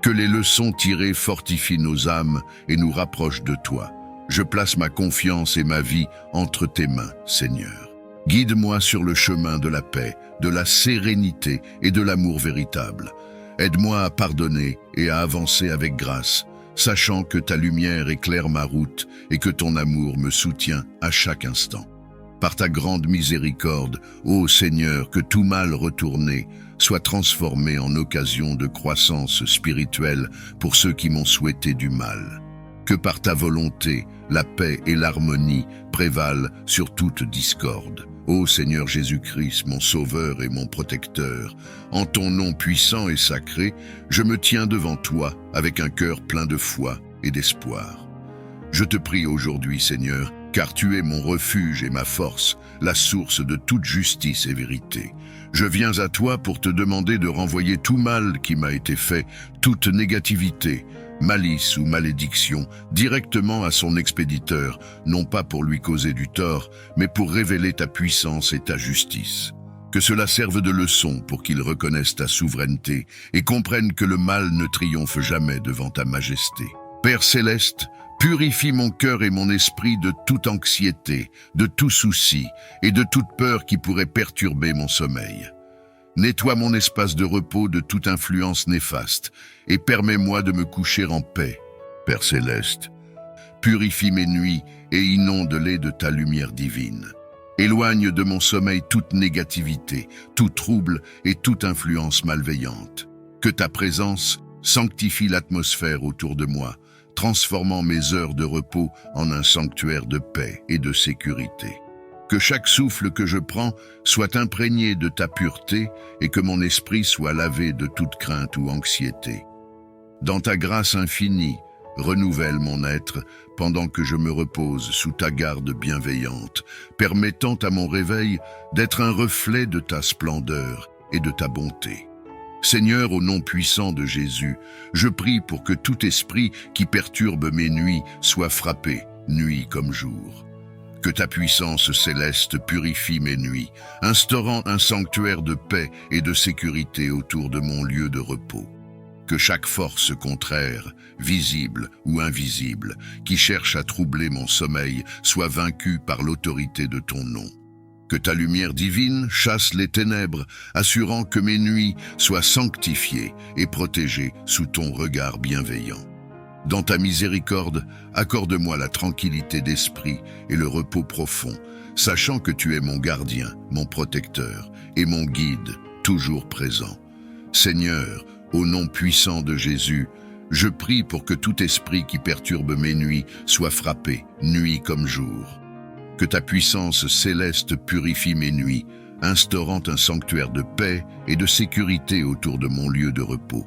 Que les leçons tirées fortifient nos âmes et nous rapprochent de toi. Je place ma confiance et ma vie entre tes mains, Seigneur. Guide-moi sur le chemin de la paix, de la sérénité et de l'amour véritable. Aide-moi à pardonner et à avancer avec grâce, sachant que ta lumière éclaire ma route et que ton amour me soutient à chaque instant. Par ta grande miséricorde, ô Seigneur, que tout mal retourné soit transformé en occasion de croissance spirituelle pour ceux qui m'ont souhaité du mal. Que par ta volonté, la paix et l'harmonie prévalent sur toute discorde. Ô Seigneur Jésus-Christ, mon Sauveur et mon Protecteur, en ton nom puissant et sacré, je me tiens devant toi avec un cœur plein de foi et d'espoir. Je te prie aujourd'hui, Seigneur, car tu es mon refuge et ma force, la source de toute justice et vérité. Je viens à toi pour te demander de renvoyer tout mal qui m'a été fait, toute négativité, malice ou malédiction, directement à son expéditeur, non pas pour lui causer du tort, mais pour révéler ta puissance et ta justice. Que cela serve de leçon pour qu'il reconnaisse ta souveraineté et comprenne que le mal ne triomphe jamais devant ta majesté. Père céleste, purifie mon cœur et mon esprit de toute anxiété, de tout souci et de toute peur qui pourrait perturber mon sommeil. Nettoie mon espace de repos de toute influence néfaste et permets-moi de me coucher en paix. Père céleste, purifie mes nuits et inonde-les de ta lumière divine. Éloigne de mon sommeil toute négativité, tout trouble et toute influence malveillante. Que ta présence sanctifie l'atmosphère autour de moi, transformant mes heures de repos en un sanctuaire de paix et de sécurité. Que chaque souffle que je prends soit imprégné de ta pureté et que mon esprit soit lavé de toute crainte ou anxiété. Dans ta grâce infinie, renouvelle mon être pendant que je me repose sous ta garde bienveillante, permettant à mon réveil d'être un reflet de ta splendeur et de ta bonté. Seigneur, au nom puissant de Jésus, je prie pour que tout esprit qui perturbe mes nuits soit frappé, nuit comme jour. Que ta puissance céleste purifie mes nuits, instaurant un sanctuaire de paix et de sécurité autour de mon lieu de repos. Que chaque force contraire, visible ou invisible, qui cherche à troubler mon sommeil, soit vaincue par l'autorité de ton nom. Que ta lumière divine chasse les ténèbres, assurant que mes nuits soient sanctifiées et protégées sous ton regard bienveillant. Dans ta miséricorde, accorde-moi la tranquillité d'esprit et le repos profond, sachant que tu es mon gardien, mon protecteur et mon guide, toujours présent. Seigneur, au nom puissant de Jésus, je prie pour que tout esprit qui perturbe mes nuits soit frappé, nuit comme jour. Que ta puissance céleste purifie mes nuits, instaurant un sanctuaire de paix et de sécurité autour de mon lieu de repos.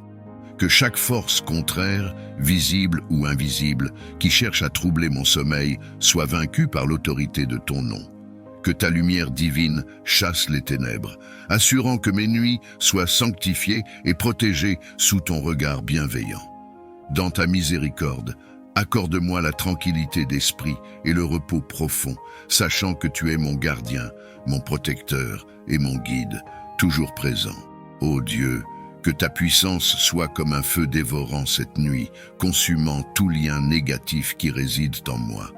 Que chaque force contraire, visible ou invisible, qui cherche à troubler mon sommeil, soit vaincue par l'autorité de ton nom. Que ta lumière divine chasse les ténèbres, assurant que mes nuits soient sanctifiées et protégées sous ton regard bienveillant. Dans ta miséricorde, accorde-moi la tranquillité d'esprit et le repos profond, sachant que tu es mon gardien, mon protecteur et mon guide, toujours présent. Ô Dieu, que ta puissance soit comme un feu dévorant cette nuit, consumant tout lien négatif qui réside en moi.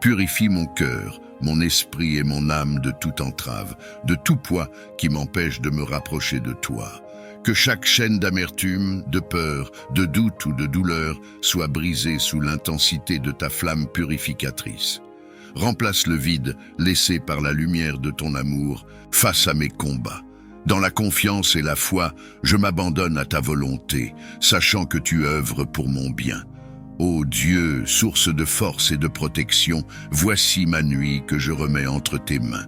Purifie mon cœur, mon esprit et mon âme de toute entrave, de tout poids qui m'empêche de me rapprocher de toi. Que chaque chaîne d'amertume, de peur, de doute ou de douleur soit brisée sous l'intensité de ta flamme purificatrice. Remplace le vide laissé par la lumière de ton amour face à mes combats. Dans la confiance et la foi, je m'abandonne à ta volonté, sachant que tu œuvres pour mon bien. Ô Dieu, source de force et de protection, voici ma nuit que je remets entre tes mains.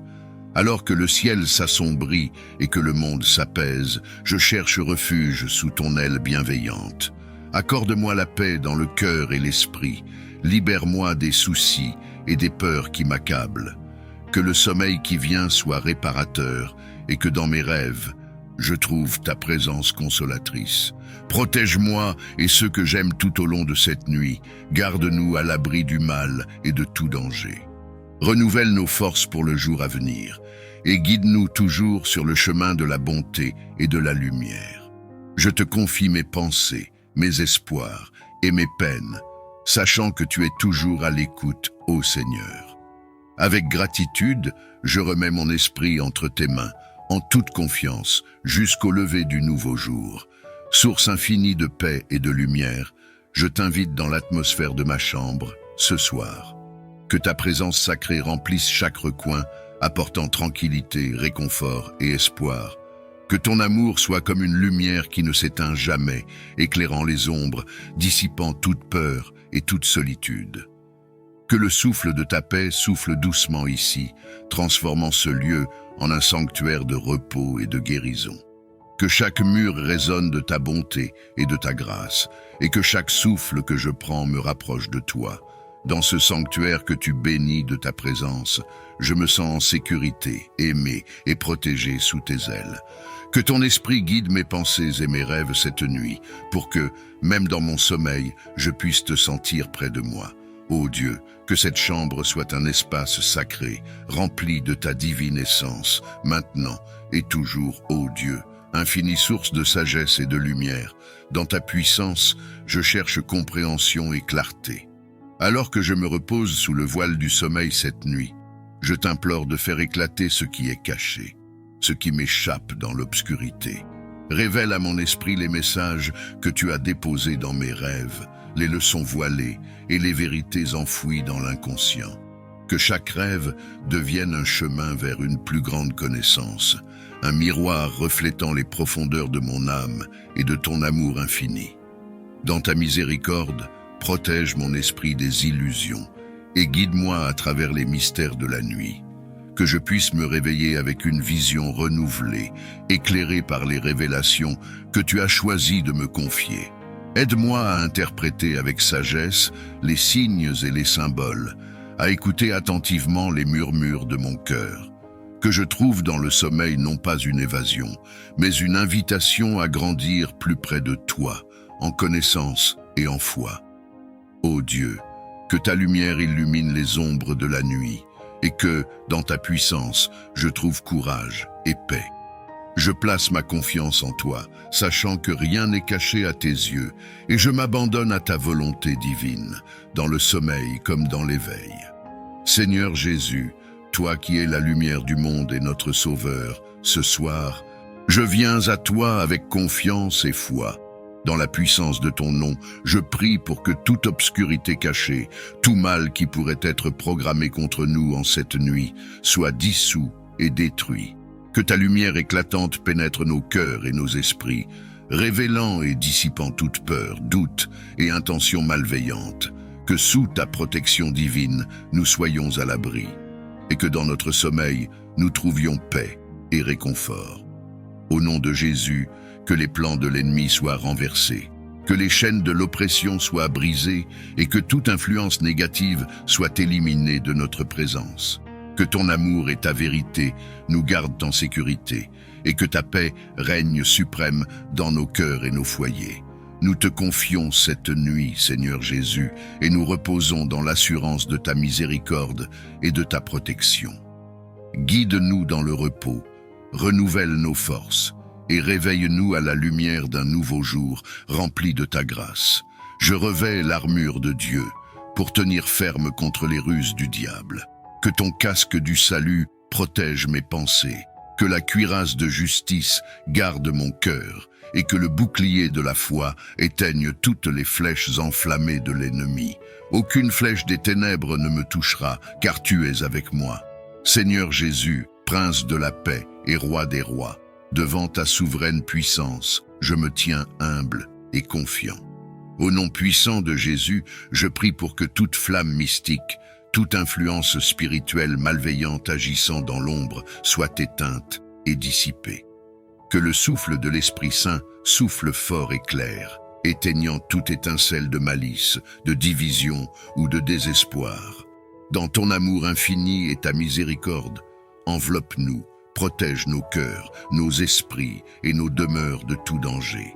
Alors que le ciel s'assombrit et que le monde s'apaise, je cherche refuge sous ton aile bienveillante. Accorde-moi la paix dans le cœur et l'esprit. Libère-moi des soucis et des peurs qui m'accablent. Que le sommeil qui vient soit réparateur et que dans mes rêves, je trouve ta présence consolatrice. Protège-moi et ceux que j'aime tout au long de cette nuit. Garde-nous à l'abri du mal et de tout danger. Renouvelle nos forces pour le jour à venir et guide-nous toujours sur le chemin de la bonté et de la lumière. Je te confie mes pensées, mes espoirs et mes peines, sachant que tu es toujours à l'écoute, ô Seigneur. Avec gratitude, je remets mon esprit entre tes mains, en toute confiance, jusqu'au lever du nouveau jour. Source infinie de paix et de lumière, je t'invite dans l'atmosphère de ma chambre, ce soir. Que ta présence sacrée remplisse chaque recoin, apportant tranquillité, réconfort et espoir. Que ton amour soit comme une lumière qui ne s'éteint jamais, éclairant les ombres, dissipant toute peur et toute solitude. Que le souffle de ta paix souffle doucement ici, transformant ce lieu en un sanctuaire de repos et de guérison. Que chaque mur résonne de ta bonté et de ta grâce, et que chaque souffle que je prends me rapproche de toi. Dans ce sanctuaire que tu bénis de ta présence, je me sens en sécurité, aimé et protégé sous tes ailes. Que ton esprit guide mes pensées et mes rêves cette nuit, pour que, même dans mon sommeil, je puisse te sentir près de moi. Ô Dieu, que cette chambre soit un espace sacré, rempli de ta divine essence, maintenant et toujours, ô Dieu, infinie source de sagesse et de lumière. Dans ta puissance, je cherche compréhension et clarté. Alors que je me repose sous le voile du sommeil cette nuit, je t'implore de faire éclater ce qui est caché, ce qui m'échappe dans l'obscurité. Révèle à mon esprit les messages que tu as déposés dans mes rêves, les leçons voilées et les vérités enfouies dans l'inconscient. Que chaque rêve devienne un chemin vers une plus grande connaissance, un miroir reflétant les profondeurs de mon âme et de ton amour infini. Dans ta miséricorde, protège mon esprit des illusions et guide-moi à travers les mystères de la nuit. Que je puisse me réveiller avec une vision renouvelée, éclairée par les révélations que tu as choisi de me confier. Aide-moi à interpréter avec sagesse les signes et les symboles, à écouter attentivement les murmures de mon cœur. Que je trouve dans le sommeil non pas une évasion, mais une invitation à grandir plus près de toi, en connaissance et en foi. Ô Dieu, que ta lumière illumine les ombres de la nuit, et que, dans ta puissance, je trouve courage et paix. Je place ma confiance en toi, sachant que rien n'est caché à tes yeux, et je m'abandonne à ta volonté divine, dans le sommeil comme dans l'éveil. Seigneur Jésus, toi qui es la lumière du monde et notre Sauveur, ce soir, je viens à toi avec confiance et foi. Dans la puissance de ton nom, je prie pour que toute obscurité cachée, tout mal qui pourrait être programmé contre nous en cette nuit, soit dissous et détruit. Que ta lumière éclatante pénètre nos cœurs et nos esprits, révélant et dissipant toute peur, doute et intention malveillante. Que sous ta protection divine, nous soyons à l'abri, et que dans notre sommeil, nous trouvions paix, et réconfort. Au nom de Jésus, que les plans de l'ennemi soient renversés, que les chaînes de l'oppression soient brisées et que toute influence négative soit éliminée de notre présence. Que ton amour et ta vérité nous gardent en sécurité et que ta paix règne suprême dans nos cœurs et nos foyers. Nous te confions cette nuit, Seigneur Jésus, et nous reposons dans l'assurance de ta miséricorde et de ta protection. Guide-nous dans le repos, renouvelle nos forces et réveille-nous à la lumière d'un nouveau jour rempli de ta grâce. Je revêts l'armure de Dieu pour tenir ferme contre les ruses du diable. Que ton casque du salut protège mes pensées, que la cuirasse de justice garde mon cœur et que le bouclier de la foi éteigne toutes les flèches enflammées de l'ennemi. Aucune flèche des ténèbres ne me touchera, car tu es avec moi. Seigneur Jésus, Prince de la paix et Roi des rois, devant ta souveraine puissance, je me tiens humble et confiant. Au nom puissant de Jésus, je prie pour que toute flamme mystique, toute influence spirituelle malveillante agissant dans l'ombre soit éteinte et dissipée. Que le souffle de l'Esprit Saint souffle fort et clair, éteignant toute étincelle de malice, de division ou de désespoir. Dans ton amour infini et ta miséricorde, enveloppe-nous, protège nos cœurs, nos esprits et nos demeures de tout danger.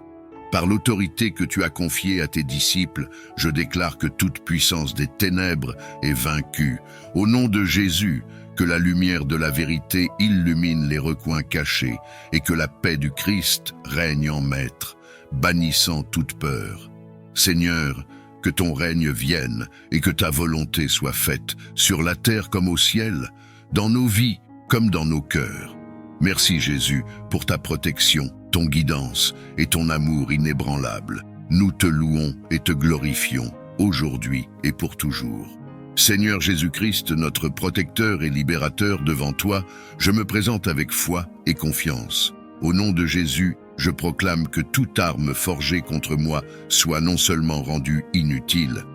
Par l'autorité que tu as confiée à tes disciples, je déclare que toute puissance des ténèbres est vaincue. Au nom de Jésus, que la lumière de la vérité illumine les recoins cachés et que la paix du Christ règne en maître, bannissant toute peur. Seigneur, que ton règne vienne et que ta volonté soit faite, sur la terre comme au ciel, dans nos vies comme dans nos cœurs. Merci Jésus pour ta protection, ton guidance et ton amour inébranlable. Nous te louons et te glorifions, aujourd'hui et pour toujours. Seigneur Jésus-Christ, notre protecteur et libérateur, devant toi, je me présente avec foi et confiance. Au nom de Jésus, je proclame que toute arme forgée contre moi soit non seulement rendue inutile,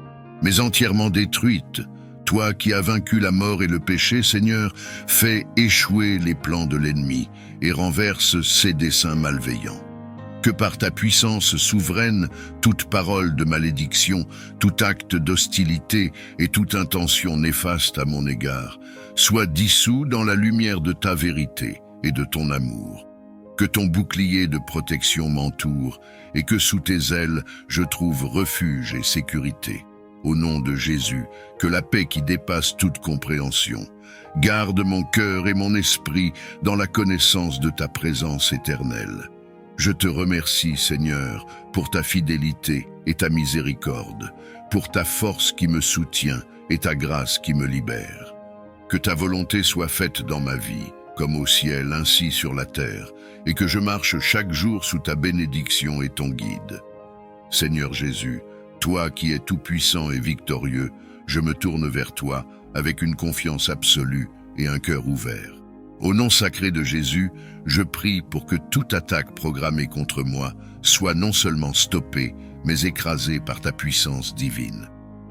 mais entièrement détruite. Toi qui as vaincu la mort et le péché, Seigneur, fais échouer les plans de l'ennemi et renverse ses desseins malveillants. Que par ta puissance souveraine, toute parole de malédiction, tout acte d'hostilité et toute intention néfaste à mon égard soit dissous dans la lumière de ta vérité et de ton amour. Que ton bouclier de protection m'entoure et que sous tes ailes je trouve refuge et sécurité. Au nom de Jésus, que la paix qui dépasse toute compréhension garde mon cœur et mon esprit dans la connaissance de ta présence éternelle. Je te remercie, Seigneur, pour ta fidélité et ta miséricorde, pour ta force qui me soutient et ta grâce qui me libère. Que ta volonté soit faite dans ma vie, comme au ciel, ainsi sur la terre, et que je marche chaque jour sous ta bénédiction et ton guide. Seigneur Jésus, toi qui es tout-puissant et victorieux, je me tourne vers toi avec une confiance absolue et un cœur ouvert. Au nom sacré de Jésus, je prie pour que toute attaque programmée contre moi soit non seulement stoppée, mais écrasée par ta puissance divine.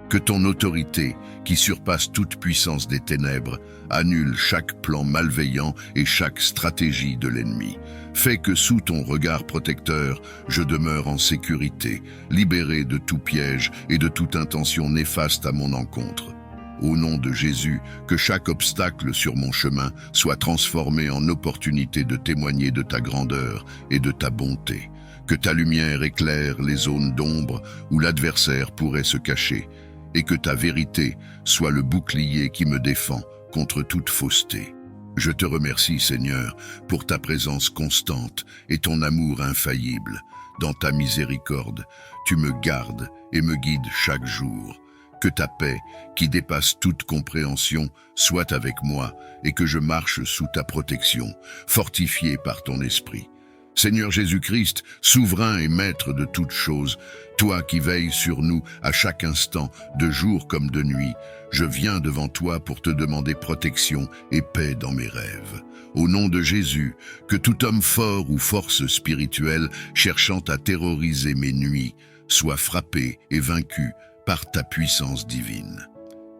Que ton autorité, qui surpasse toute puissance des ténèbres, annule chaque plan malveillant et chaque stratégie de l'ennemi. Fais que sous ton regard protecteur, je demeure en sécurité, libéré de tout piège et de toute intention néfaste à mon encontre. Au nom de Jésus, que chaque obstacle sur mon chemin soit transformé en opportunité de témoigner de ta grandeur et de ta bonté. Que ta lumière éclaire les zones d'ombre où l'adversaire pourrait se cacher, et que ta vérité soit le bouclier qui me défend contre toute fausseté. Je te remercie, Seigneur, pour ta présence constante et ton amour infaillible. Dans ta miséricorde, tu me gardes et me guides chaque jour. Que ta paix, qui dépasse toute compréhension, soit avec moi et que je marche sous ta protection, fortifié par ton esprit. Seigneur Jésus-Christ, souverain et maître de toutes choses, toi qui veilles sur nous à chaque instant, de jour comme de nuit, je viens devant toi pour te demander protection et paix dans mes rêves. Au nom de Jésus, que tout homme fort ou force spirituelle cherchant à terroriser mes nuits soit frappé et vaincu par ta puissance divine.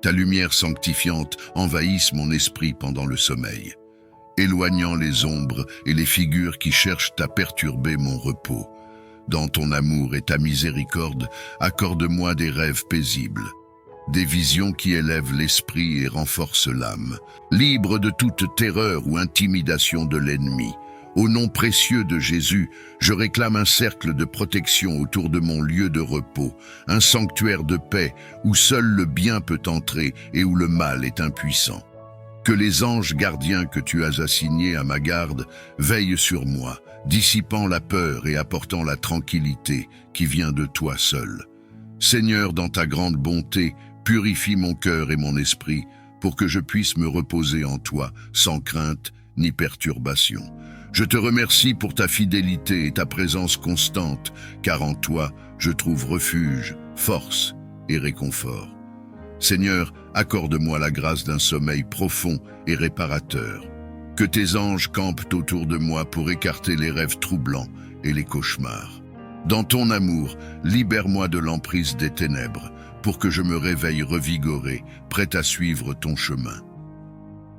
Ta lumière sanctifiante envahisse mon esprit pendant le sommeil. éloignant les ombres et les figures qui cherchent à perturber mon repos. Dans ton amour et ta miséricorde, accorde-moi des rêves paisibles, des visions qui élèvent l'esprit et renforcent l'âme, libre de toute terreur ou intimidation de l'ennemi. Au nom précieux de Jésus, je réclame un cercle de protection autour de mon lieu de repos, un sanctuaire de paix où seul le bien peut entrer et où le mal est impuissant. Que les anges gardiens que tu as assignés à ma garde veillent sur moi, dissipant la peur et apportant la tranquillité qui vient de toi seul. Seigneur, dans ta grande bonté, purifie mon cœur et mon esprit pour que je puisse me reposer en toi sans crainte ni perturbation. Je te remercie pour ta fidélité et ta présence constante, car en toi, je trouve refuge, force et réconfort. Seigneur, accorde-moi la grâce d'un sommeil profond et réparateur. Que tes anges campent autour de moi pour écarter les rêves troublants et les cauchemars. Dans ton amour, libère-moi de l'emprise des ténèbres, pour que je me réveille revigoré, prêt à suivre ton chemin.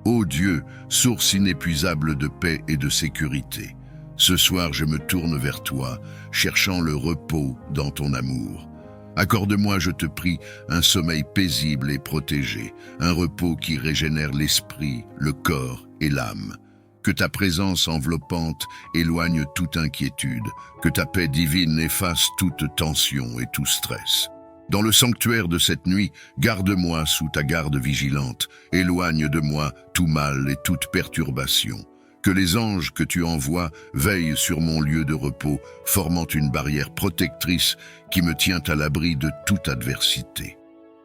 Ô Dieu, source inépuisable de paix et de sécurité, ce soir je me tourne vers toi, cherchant le repos dans ton amour. Accorde-moi, je te prie, un sommeil paisible et protégé, un repos qui régénère l'esprit, le corps et l'âme. Que ta présence enveloppante éloigne toute inquiétude, que ta paix divine efface toute tension et tout stress. Dans le sanctuaire de cette nuit, garde-moi sous ta garde vigilante, éloigne de moi tout mal et toute perturbation. Que les anges que tu envoies veillent sur mon lieu de repos, formant une barrière protectrice qui me tient à l'abri de toute adversité.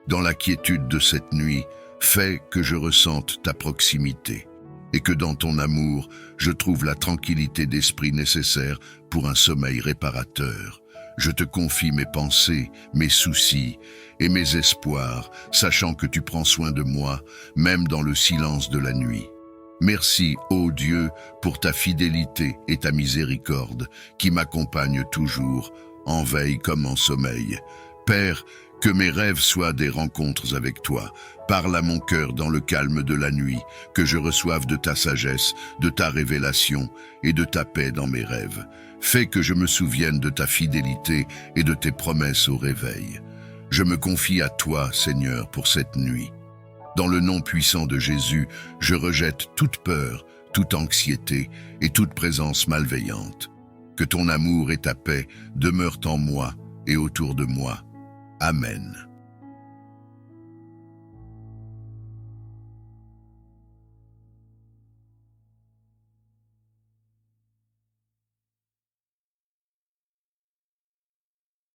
Dans la quiétude de cette nuit, fais que je ressente ta proximité et que dans ton amour, je trouve la tranquillité d'esprit nécessaire pour un sommeil réparateur. Je te confie mes pensées, mes soucis et mes espoirs, sachant que tu prends soin de moi, même dans le silence de la nuit. Merci, ô Dieu, pour ta fidélité et ta miséricorde, qui m'accompagnent toujours, en veille comme en sommeil. Père, que mes rêves soient des rencontres avec toi. Parle à mon cœur dans le calme de la nuit, que je reçoive de ta sagesse, de ta révélation et de ta paix dans mes rêves. Fais que je me souvienne de ta fidélité et de tes promesses au réveil. Je me confie à toi, Seigneur, pour cette nuit. Dans le nom puissant de Jésus, je rejette toute peur, toute anxiété et toute présence malveillante. Que ton amour et ta paix demeurent en moi et autour de moi. Amen.